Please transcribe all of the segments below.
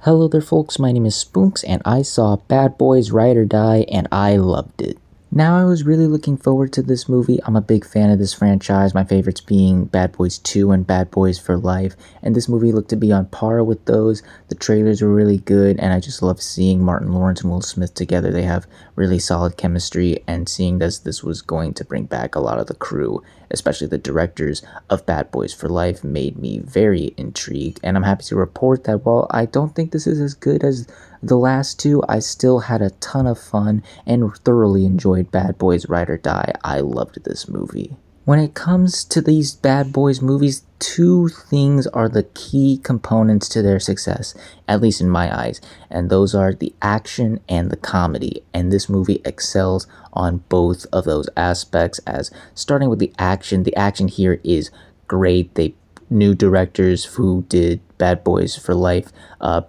Hello there folks, my name is Spoonks and I saw Bad Boys Ride or Die and I loved it. Now I was really looking forward to this movie. I'm a big fan of this franchise, my favorites being Bad Boys 2 and Bad Boys for Life, and this movie looked to be on par with those. The trailers were really good and I just love seeing Martin Lawrence and Will Smith together. They have really solid chemistry, and seeing as this was going to bring back a lot of the crew, especially the directors of Bad Boys for Life, made me very intrigued, and I'm happy to report that while I don't think this is as good as the last two, I still had a ton of fun and thoroughly enjoyed Bad Boys Ride or Die. I loved this movie. When it comes to these Bad Boys movies, two things are the key components to their success, at least in my eyes, and those are the action and the comedy, and this movie excels on both of those aspects. As starting with the action here is great. They new directors who did Bad Boys for Life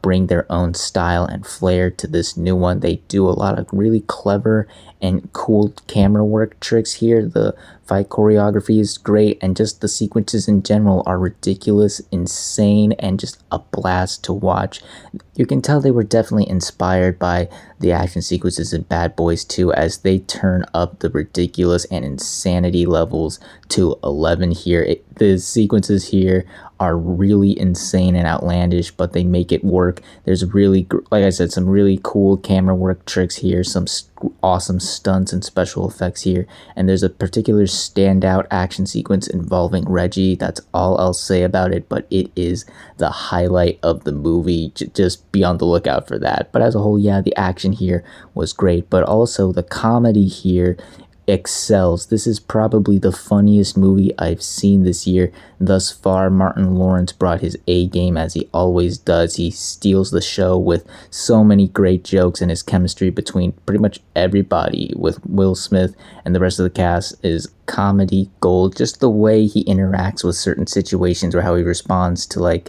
bring their own style and flair to this new one. They do a lot of really clever and cool camera work tricks here. The fight choreography is great, and just the sequences in general are ridiculous, insane, and just a blast to watch. You can tell they were definitely inspired by the action sequences in Bad Boys 2 as they turn up the ridiculous and insanity levels to 11 here. The sequences here are really insane and outlandish, but they make it work. There's really, like I said, some really cool camera work tricks here, some awesome stunts and special effects here, and there's a particular standout action sequence involving Reggie. That's all I'll say about it, but it is the highlight of the movie. Just be on the lookout for that. But as a whole, yeah, the action here was great, but also the comedy here excels. This is probably the funniest movie I've seen this year thus far. Martin Lawrence brought his A game, as he always does. He steals the show with so many great jokes, and his chemistry between pretty much everybody with Will Smith and the rest of the cast is comedy gold. Just the way he interacts with certain situations, or how he responds to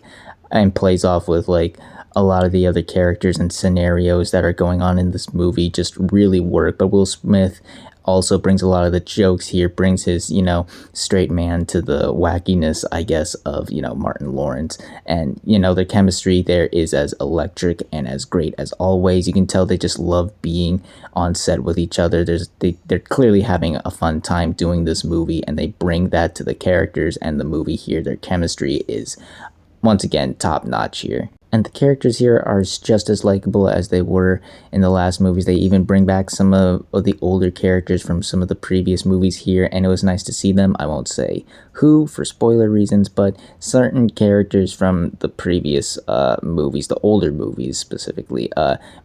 and plays off with a lot of the other characters and scenarios that are going on in this movie just really work. But Will Smith also brings a lot of the jokes here, brings his, straight man to the wackiness, I guess, of, Martin Lawrence. And, their chemistry there is as electric and as great as always. You can tell they just love being on set with each other. They're clearly having a fun time doing this movie, and they bring that to the characters and the movie here. Their chemistry is, once again, top notch here. And the characters here are just as likable as they were in the last movies. They even bring back some of the older characters from some of the previous movies here, and it was nice to see them. I won't say who for spoiler reasons, but certain characters from the previous movies, the older movies specifically,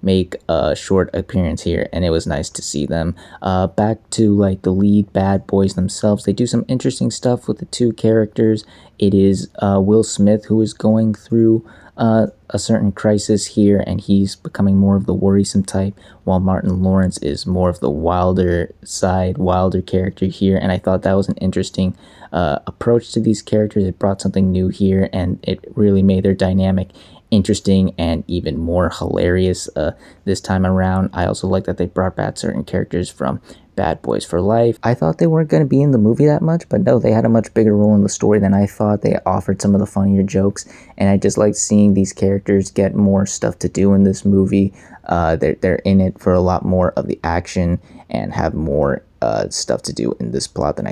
make a short appearance here, and it was nice to see them. Back to the lead bad boys themselves, they do some interesting stuff with the two characters. It is Will Smith who is going through a certain crisis here, and he's becoming more of the worrisome type, while Martin Lawrence is more of the wilder character here. And I thought that was an interesting approach to these characters. It brought something new here, and it really made their dynamic interesting and even more hilarious this time around. I also like that they brought back certain characters from Bad Boys for Life. I thought they weren't going to be in the movie that much, but no, they had a much bigger role in the story than I thought. They offered some of the funnier jokes, and I just like seeing these characters get more stuff to do in this movie. They're in it for a lot more of the action and have more stuff to do in this plot than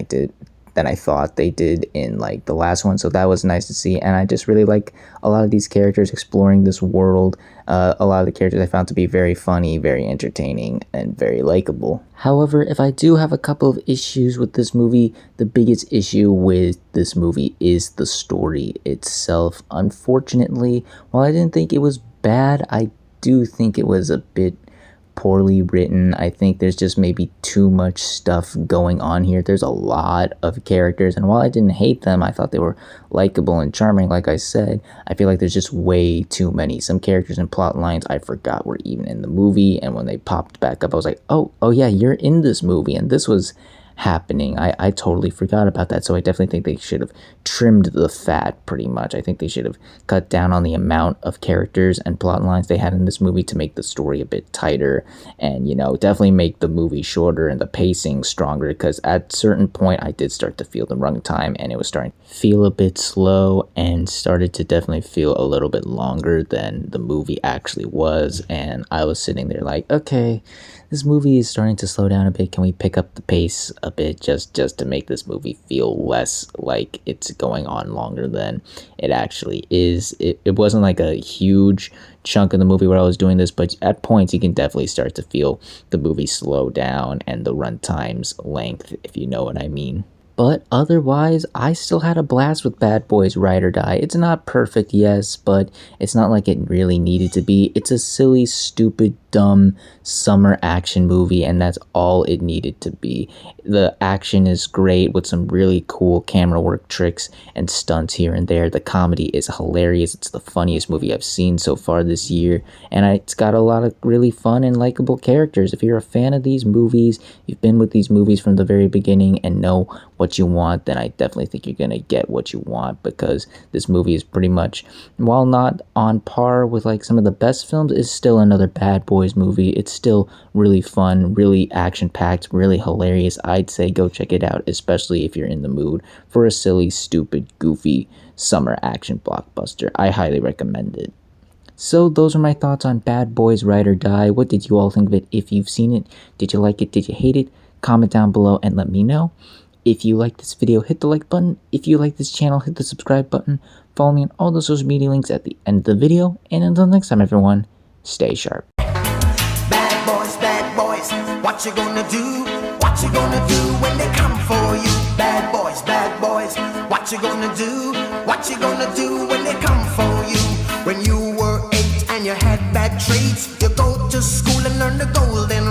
I thought they did in the last one. So that was nice to see, and I just really like a lot of these characters exploring this world. A lot of the characters I found to be very funny, very entertaining, and very likable. However, if I do have a couple of issues with this movie, the biggest issue with this movie is the story itself. Unfortunately, while I didn't think it was bad, I do think it was a bit poorly written. I think there's just maybe too much stuff going on here. There's a lot of characters, and while I didn't hate them, I thought they were likable and charming. Like I said, I feel like there's just way too many. Some characters and plot lines I forgot were even in the movie, and when they popped back up, I was like, oh yeah, you're in this movie. And this was happening. I totally forgot about that, so I definitely think they should have trimmed the fat pretty much. I think they should have cut down on the amount of characters and plot lines they had in this movie to make the story a bit tighter, and definitely make the movie shorter and the pacing stronger, because at a certain point I did start to feel the runtime and it was starting to feel a bit slow and started to definitely feel a little bit longer than the movie actually was, and I was sitting there like, okay, this movie is starting to slow down a bit. Can we pick up the pace a bit just to make this movie feel less like it's going on longer than it actually is? It wasn't like a huge chunk of the movie where I was doing this, but at points you can definitely start to feel the movie slow down and the runtime's length, if you know what I mean. But otherwise, I still had a blast with Bad Boys Ride or Die. It's not perfect, yes, but it's not like it really needed to be. It's a silly, stupid, dumb summer action movie, and that's all it needed to be. The action is great with some really cool camera work tricks and stunts here and there. The comedy is hilarious. It's the funniest movie I've seen so far this year, and it's got a lot of really fun and likable characters. If you're a fan of these movies, you've been with these movies from the very beginning and know what you want, then I definitely think you're gonna get what you want, because this movie is pretty much, while not on par with like some of the best films, is still another Bad Boys movie. It's still really fun, really action-packed, really hilarious. I'd say go check it out, especially if you're in the mood for a silly, stupid, goofy summer action blockbuster. I highly recommend it. So those are my thoughts on Bad Boys Ride or Die. What did you all think of it? If you've seen it, did you like it? Did you hate it? Comment down below and let me know. If you like this video, hit the like button. If you like this channel, hit the subscribe button. Follow me on all the social media links at the end of the video. And until next time, everyone, stay sharp. Bad boys, what you gonna do? What you gonna do when they come for you? Bad boys, what you gonna do? What you gonna do when they come for you? When you were 8 and you had bad traits, you go to school and learn the golden